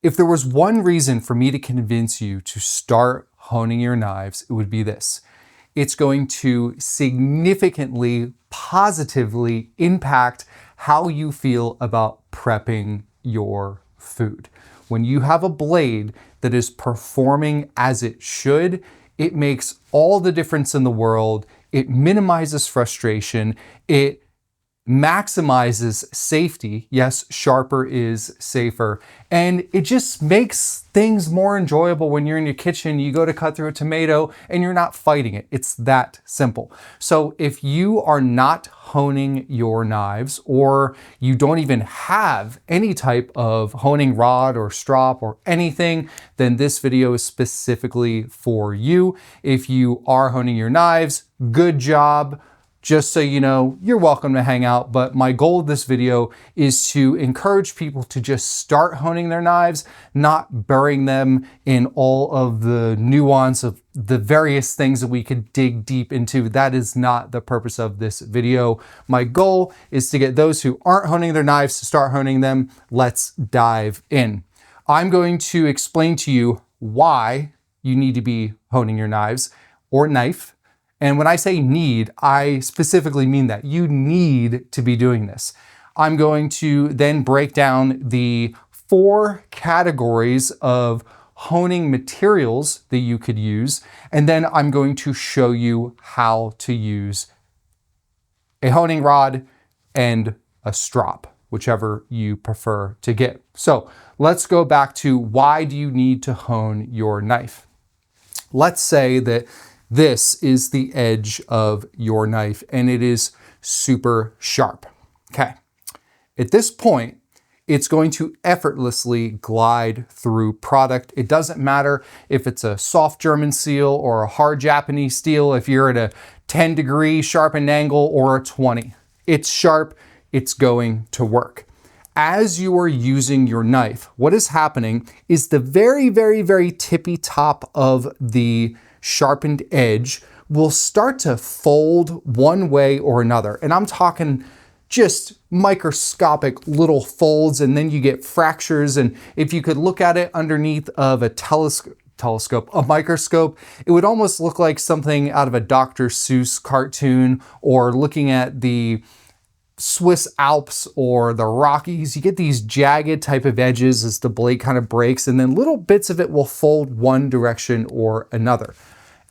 If there was one reason for me to convince you to start honing your knives, it would be this. It's going to significantly, positively impact how you feel about prepping your food. When you have a blade that is performing as it should, it makes all the difference in the world. It minimizes frustration. It maximizes safety. Yes, sharper is safer. And it just makes things more enjoyable when you're in your kitchen, you go to cut through a tomato and you're not fighting it. It's that simple. So if you are not honing your knives, or you don't even have any type of honing rod or strop or anything, then this video is specifically for you. If you are honing your knives, good job. Just so you know, you're welcome to hang out, but my goal of this video is to encourage people to just start honing their knives, not burying them in all of the nuance of the various things that we could dig deep into. That is not the purpose of this video. My goal is to get those who aren't honing their knives to start honing them. Let's dive in. I'm going to explain to you why you need to be honing your knives or knife. And when I say need, I specifically mean that. You need to be doing this. I'm going to then break down the 4 categories of honing materials that you could use, and then I'm going to show you how to use a honing rod and a strop, whichever you prefer to get. So let's go back to why do you need to hone your knife? Let's say that this is the edge of your knife and it is super sharp. Okay. At this point, it's going to effortlessly glide through product. It doesn't matter if it's a soft German steel or a hard Japanese steel, if you're at a 10-degree sharpened angle or a 20. It's sharp, it's going to work. As you are using your knife, what is happening is the very, very, very tippy top of the sharpened edge will start to fold one way or another. And I'm talking just microscopic little folds, and then you get fractures. And if you could look at it underneath of a a microscope, it would almost look like something out of a Dr. Seuss cartoon, or looking at the Swiss Alps or the Rockies. You get these jagged type of edges as the blade kind of breaks, and then little bits of it will fold one direction or another.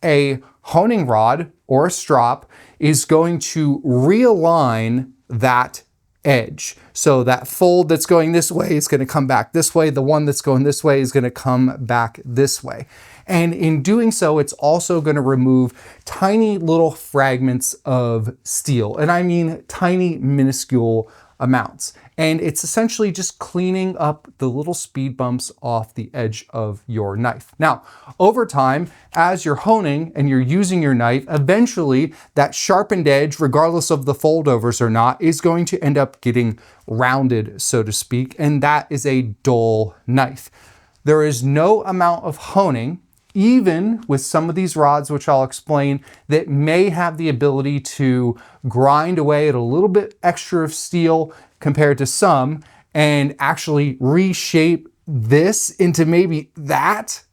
A honing rod or a strop is going to realign that edge. So that fold that's going this way is going to come back this way. The one that's going this way is going to come back this way. And in doing so, it's also going to remove tiny little fragments of steel. And I mean tiny, minuscule amounts. And it's essentially just cleaning up the little speed bumps off the edge of your knife. Now, over time, as you're honing and you're using your knife, eventually that sharpened edge, regardless of the foldovers or not, is going to end up getting rounded, so to speak. And that is a dull knife. There is no amount of honing, even with some of these rods, which I'll explain, that may have the ability to grind away at a little bit extra of steel compared to some and actually reshape this into maybe that,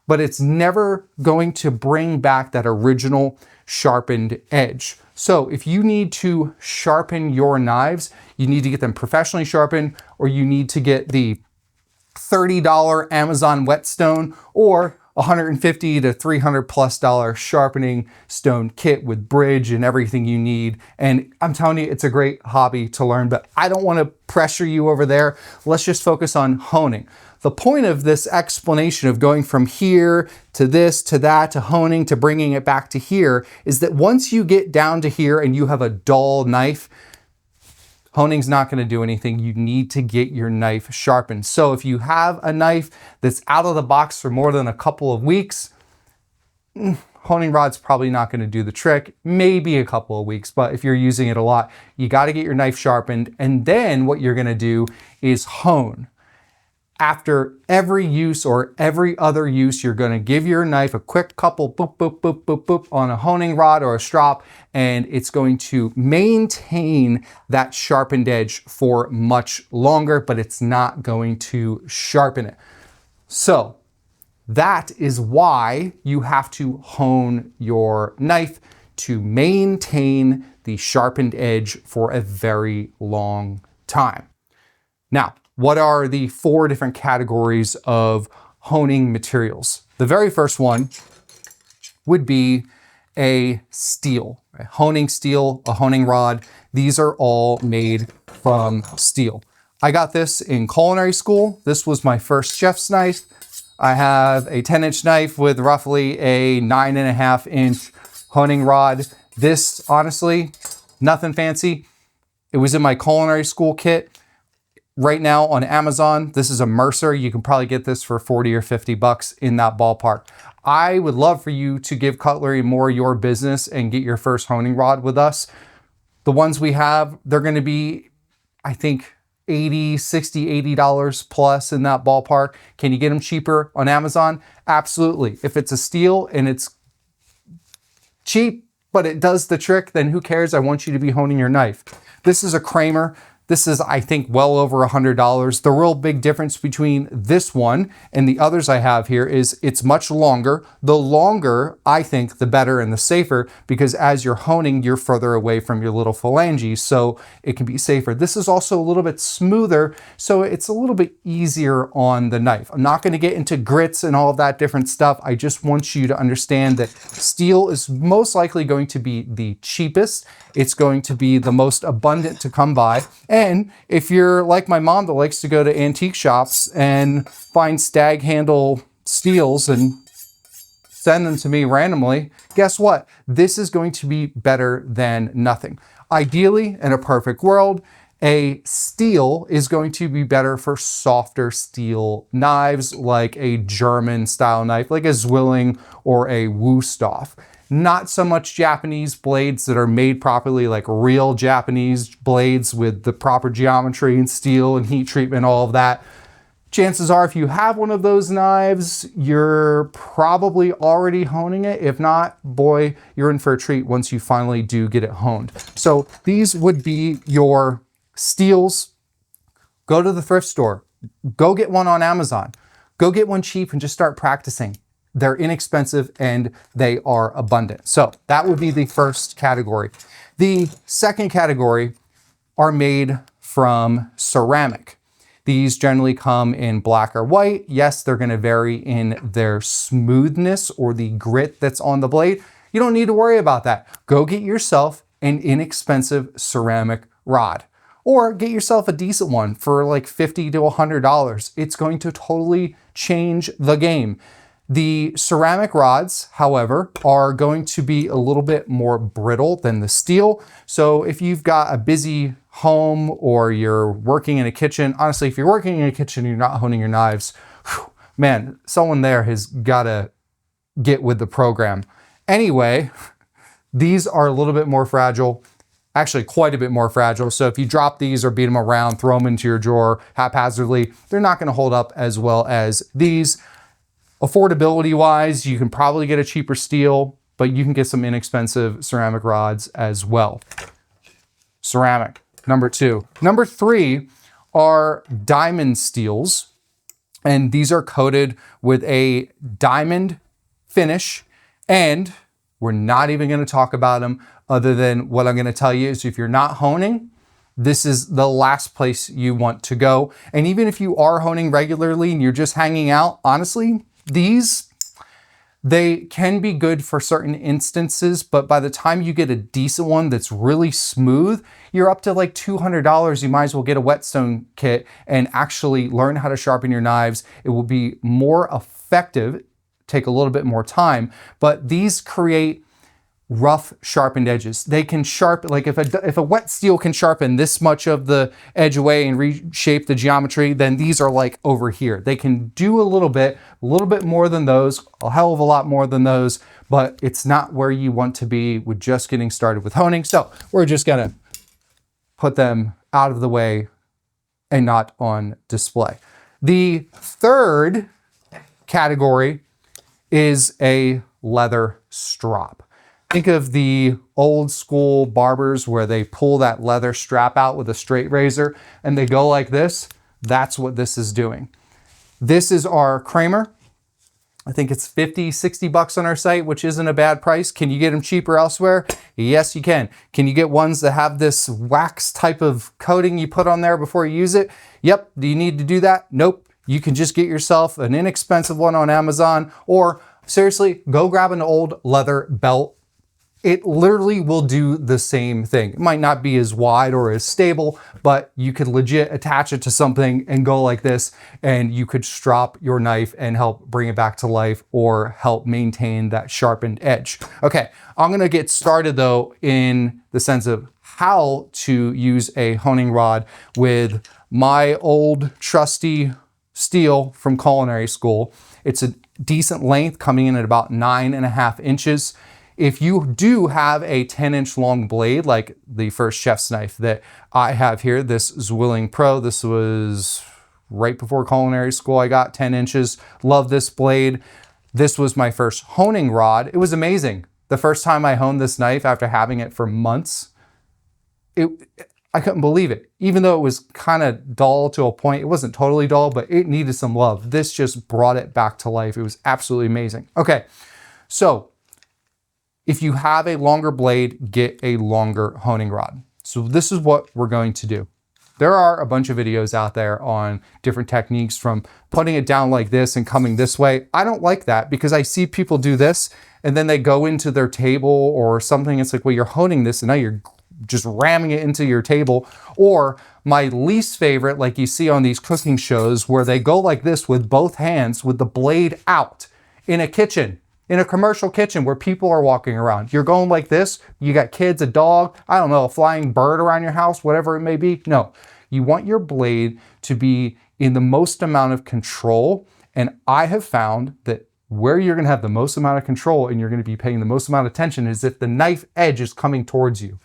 but it's never going to bring back that original sharpened edge. So if you need to sharpen your knives, you need to get them professionally sharpened, or you need to get the $30 Amazon whetstone or $150 to $300+ sharpening stone kit with bridge and everything you need. And I'm telling you, it's a great hobby to learn, but I don't want to pressure you over there. Let's just focus on honing. The point of this explanation of going from here to this, to that, to honing, to bringing it back to here, is that once you get down to here and you have a dull knife, honing's not going to do anything. You need to get your knife sharpened. So if you have a knife that's out of the box for more than a couple of weeks, honing rod's probably not going to do the trick. Maybe a couple of weeks, but if you're using it a lot, you got to get your knife sharpened. And then what you're going to do is hone. After every use or every other use, you're going to give your knife a quick couple boop, boop, boop, boop, boop on a honing rod or a strop, and it's going to maintain that sharpened edge for much longer, but it's not going to sharpen it. So that is why you have to hone your knife to maintain the sharpened edge for a very long time. Now, what are the 4 different categories of honing materials? The very first one would be a steel, a honing steel, a honing rod. These are all made from steel. I got this in culinary school. This was my first chef's knife. I have a 10-inch knife with roughly a 9.5-inch honing rod. This, honestly, nothing fancy. It was in my culinary school kit. Right now on Amazon, this is a Mercer. You can probably get this for 40 or 50 bucks in that ballpark. I would love for you to give Cutlery and More your business and get your first honing rod with us. The ones we have, they're going to be, I think, $80, $60, $80 plus in that ballpark. Can you get them cheaper on Amazon? Absolutely. If it's a steel and it's cheap, but it does the trick, then who cares? I want you to be honing your knife. This is a Kramer. This is, I think, well over $100. The real big difference between this one and the others I have here is it's much longer. The longer, I think, the better and the safer, because as you're honing, you're further away from your little phalanges, so it can be safer. This is also a little bit smoother, so it's a little bit easier on the knife. I'm not going to get into grits and all of that different stuff. I just want you to understand that steel is most likely going to be the cheapest. It's going to be the most abundant to come by. And if you're like my mom that likes to go to antique shops and find stag handle steels and send them to me randomly, guess what? This is going to be better than nothing. Ideally, in a perfect world, a steel is going to be better for softer steel knives, like a German style knife, like a Zwilling or a Wüsthof. Not so much Japanese blades that are made properly, like real Japanese blades with the proper geometry and steel and heat treatment, all of that. Chances are, if you have one of those knives, you're probably already honing it. If not, boy, you're in for a treat once you finally do get it honed. So these would be your steels. Go to the thrift store. Go get one on Amazon. Go get one cheap and just start practicing. They're inexpensive and they are abundant. So that would be the first category. The second category are made from ceramic. These generally come in black or white. Yes, they're going to vary in their smoothness or the grit that's on the blade. You don't need to worry about that. Go get yourself an inexpensive ceramic rod, or get yourself a decent one for like $50 to $100. It's going to totally change the game. The ceramic rods, however, are going to be a little bit more brittle than the steel. So if you've got a busy home or you're working in a kitchen, honestly, if you're working in a kitchen and you're not honing your knives, whew, man, someone there has got to get with the program. Anyway, these are a little bit more fragile, actually quite a bit more fragile. So if you drop these or beat them around, throw them into your drawer haphazardly, they're not going to hold up as well as these. Affordability wise, you can probably get a cheaper steel, but you can get some inexpensive ceramic rods as well. Ceramic, number 2. Number 3 are diamond steels, and these are coated with a diamond finish, and we're not even going to talk about them other than what I'm going to tell you is if you're not honing, this is the last place you want to go. And even if you are honing regularly and you're just hanging out, honestly, they can be good for certain instances, but by the time you get a decent one that's really smooth, you're up to like $200. You might as well get a whetstone kit and actually learn how to sharpen your knives. It will be more effective, take a little bit more time, but these create rough sharpened edges. They can sharpen, like if a wet steel can sharpen this much of the edge away and reshape the geometry, then these are like over here. They can do a little bit more than those, a hell of a lot more than those, but it's not where you want to be with just getting started with honing. So we're just gonna put them out of the way and not on display. The third category is a leather strop. Think of the old school barbers where they pull that leather strap out with a straight razor and they go like this. That's what this is doing. This is our Kramer. I think it's 50, 60 bucks on our site, which isn't a bad price. Can you get them cheaper elsewhere? Yes, you can. Can you get ones that have this wax type of coating you put on there before you use it? Yep. Do you need to do that? Nope. You can just get yourself an inexpensive one on Amazon, or seriously, go grab an old leather belt. It literally will do the same thing. It might not be as wide or as stable, but you could legit attach it to something and go like this, and you could strop your knife and help bring it back to life or help maintain that sharpened edge. Okay, I'm gonna get started though in the sense of how to use a honing rod with my old trusty steel from culinary school. It's a decent length, coming in at about 9.5 inches. If you do have a 10-inch long blade, like the first chef's knife that I have here, this Zwilling Pro, this was right before culinary school, I got 10 inches. Love this blade. This was my first honing rod. It was amazing. The first time I honed this knife after having it for months, I couldn't believe it. Even though it was kind of dull to a point, it wasn't totally dull, but it needed some love. This just brought it back to life. It was absolutely amazing. Okay, so if you have a longer blade, get a longer honing rod. So this is what we're going to do. There are a bunch of videos out there on different techniques, from putting it down like this and coming this way. I don't like that because I see people do this and then they go into their table or something. It's like, well, you're honing this and now you're just ramming it into your table. Or my least favorite, like you see on these cooking shows, where they go like this with both hands with the blade out in a kitchen. In a commercial kitchen where people are walking around. You're going like this, you got kids, a dog, I don't know, a flying bird around your house, whatever it may be. No, you want your blade to be in the most amount of control. And I have found that where you're gonna have the most amount of control and you're gonna be paying the most amount of attention is if the knife edge is coming towards you.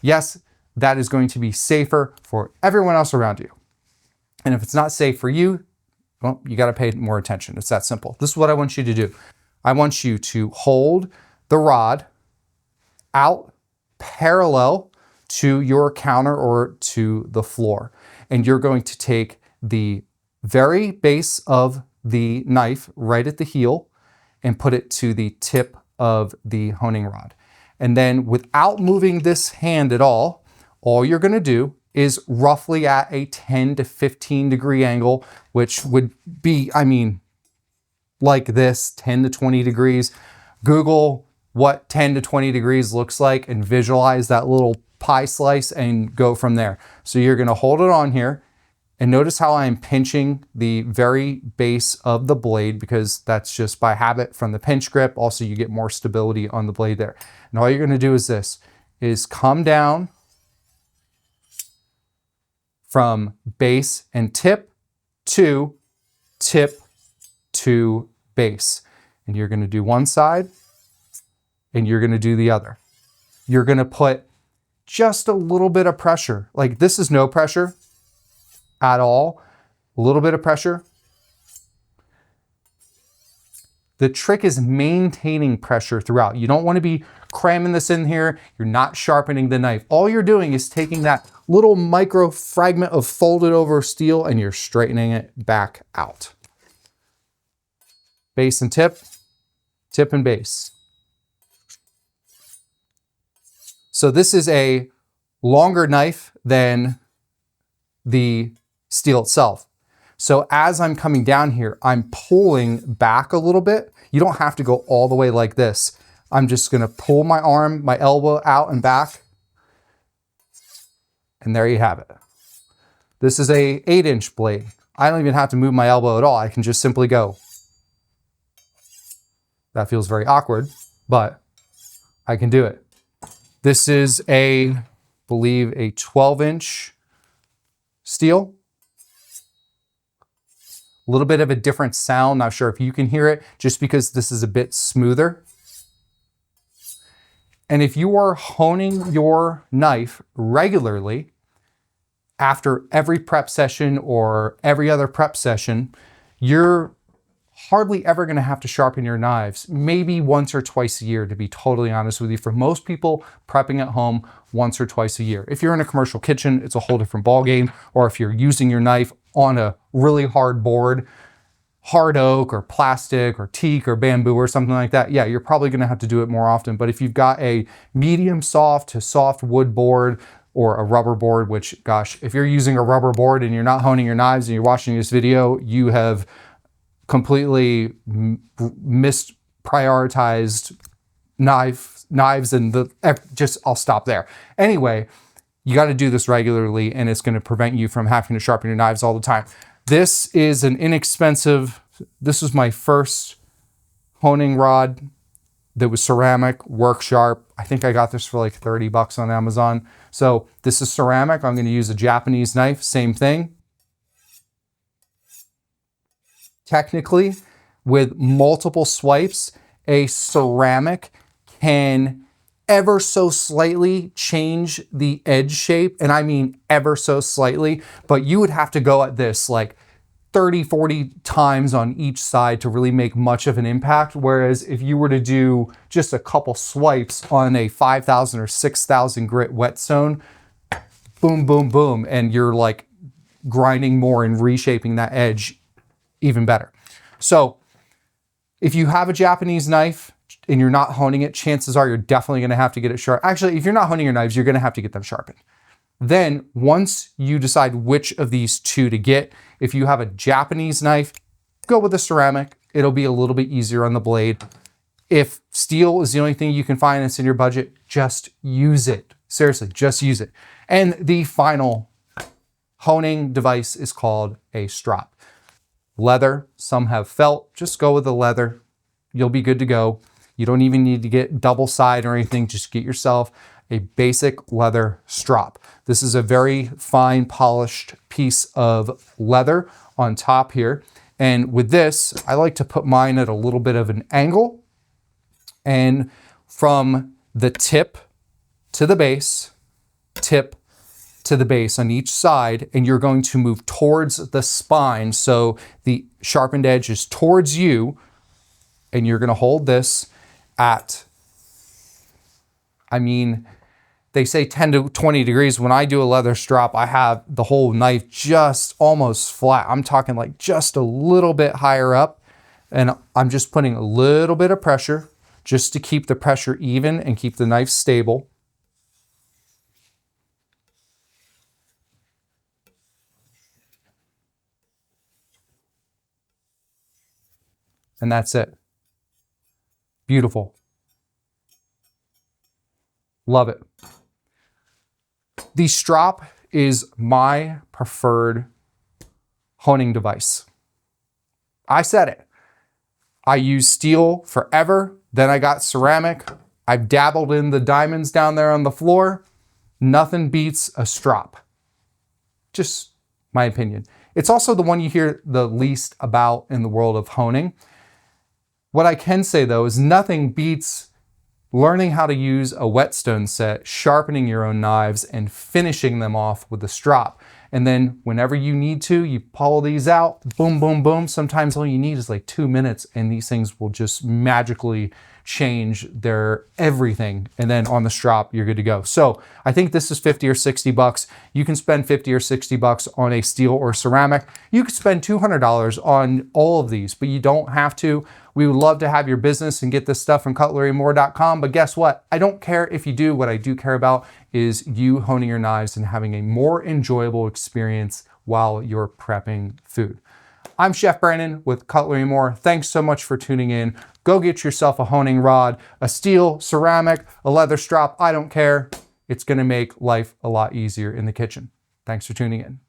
Yes, that is going to be safer for everyone else around you. And if it's not safe for you, well, you gotta pay more attention. It's that simple. This is what I want you to do. I want you to hold the rod out parallel to your counter or to the floor. And you're going to take the very base of the knife right at the heel and put it to the tip of the honing rod. And then without moving this hand at all you're gonna do is roughly at a 10 to 15 degree angle, which would be, like this, 10 to 20 degrees. Google what 10 to 20 degrees looks like and visualize that little pie slice and go from there. So you're gonna hold it on here and notice how I'm pinching the very base of the blade, because that's just by habit from the pinch grip. Also, you get more stability on the blade there. And all you're gonna do is this, is come down from base and tip to base. And you're gonna do one side and you're gonna do the other. You're gonna put just a little bit of pressure. Like, this is no pressure at all. A little bit of pressure. The trick is maintaining pressure throughout. You don't wanna be cramming this in here. You're not sharpening the knife. All you're doing is taking that little micro fragment of folded over steel and you're straightening it back out. Base and tip, tip and base. So this is a longer knife than the steel itself. So as I'm coming down here, I'm pulling back a little bit. You don't have to go all the way like this. I'm just gonna pull my arm, my elbow out and back. And there you have it. This is a 8-inch blade. I don't even have to move my elbow at all. I can just simply go. That feels very awkward, but I can do it. This is I believe a 12-inch steel. A little bit of a different sound. Not sure if you can hear it, just because this is a bit smoother. And if you are honing your knife regularly, after every prep session or every other prep session, your hardly ever going to have to sharpen your knives, maybe once or twice a year, to be totally honest with you. For most people prepping at home, once or twice a year. If you're in a commercial kitchen, it's a whole different ballgame. Or if you're using your knife on a really hard board, hard oak or plastic or teak or bamboo or something like that, yeah, you're probably going to have to do it more often. But if you've got a medium soft to soft wood board or a rubber board, which, gosh, if you're using a rubber board and you're not honing your knives and you're watching this video, you have completely misprioritized knives and I'll stop there. Anyway, you got to do this regularly, and it's going to prevent you from having to sharpen your knives all the time. This is an inexpensive, this was my first honing rod that was ceramic, work sharp. I think I got this for like 30 bucks on Amazon. So this is ceramic. I'm going to use a Japanese knife, same thing. Technically, with multiple swipes, a ceramic can ever so slightly change the edge shape, and I mean ever so slightly, but you would have to go at this like 30, 40 times on each side to really make much of an impact. Whereas if you were to do just a couple swipes on a 5,000 or 6,000 grit whetstone, boom, boom, boom, and you're like grinding more and reshaping that edge even better. So if you have a Japanese knife and you're not honing it, chances are you're definitely going to have to get it sharp. Actually, if you're not honing your knives, you're going to have to get them sharpened. Then once you decide which of these two to get, if you have a Japanese knife, go with a ceramic. It'll be a little bit easier on the blade. If steel is the only thing you can find that's in your budget, just use it. Seriously, just use it. And the final honing device is called a strop. Leather, some have felt, just go with the leather. You'll be good to go. You don't even need to get double side or anything. Just get yourself a basic leather strop. This is a very fine polished piece of leather on top here. And with this, I like to put mine at a little bit of an angle. And from the tip to the base, tip to the base on each side, and you're going to move towards the spine. So the sharpened edge is towards you, and you're going to hold this at, I mean, they say 10 to 20 degrees. When I do a leather strop, I have the whole knife just almost flat. I'm talking like just a little bit higher up, and I'm just putting a little bit of pressure just to keep the pressure even and keep the knife stable. And that's it. Beautiful. Love it. The strop is my preferred honing device. I said it. I used steel forever. Then I got ceramic. I've dabbled in the diamonds down there on the floor. Nothing beats a strop. Just my opinion. It's also the one you hear the least about in the world of honing. What I can say though is nothing beats learning how to use a whetstone set, sharpening your own knives, and finishing them off with a strop. And then whenever you need to, you pull these out, boom, boom, boom. Sometimes all you need is like 2 minutes and these things will just magically change their everything. And then on the strop, you're good to go. So I think this is 50 or 60 bucks. You can spend 50 or 60 bucks on a steel or ceramic. You could spend $200 on all of these, but you don't have to. We would love to have your business and get this stuff from cutleryandmore.com. But guess what? I don't care if you do. What I do care about is you honing your knives and having a more enjoyable experience while you're prepping food. I'm Chef Brandon with Cutlery and More. Thanks so much for tuning in. Go get yourself a honing rod, a steel, ceramic, a leather strop. I don't care. It's going to make life a lot easier in the kitchen. Thanks for tuning in.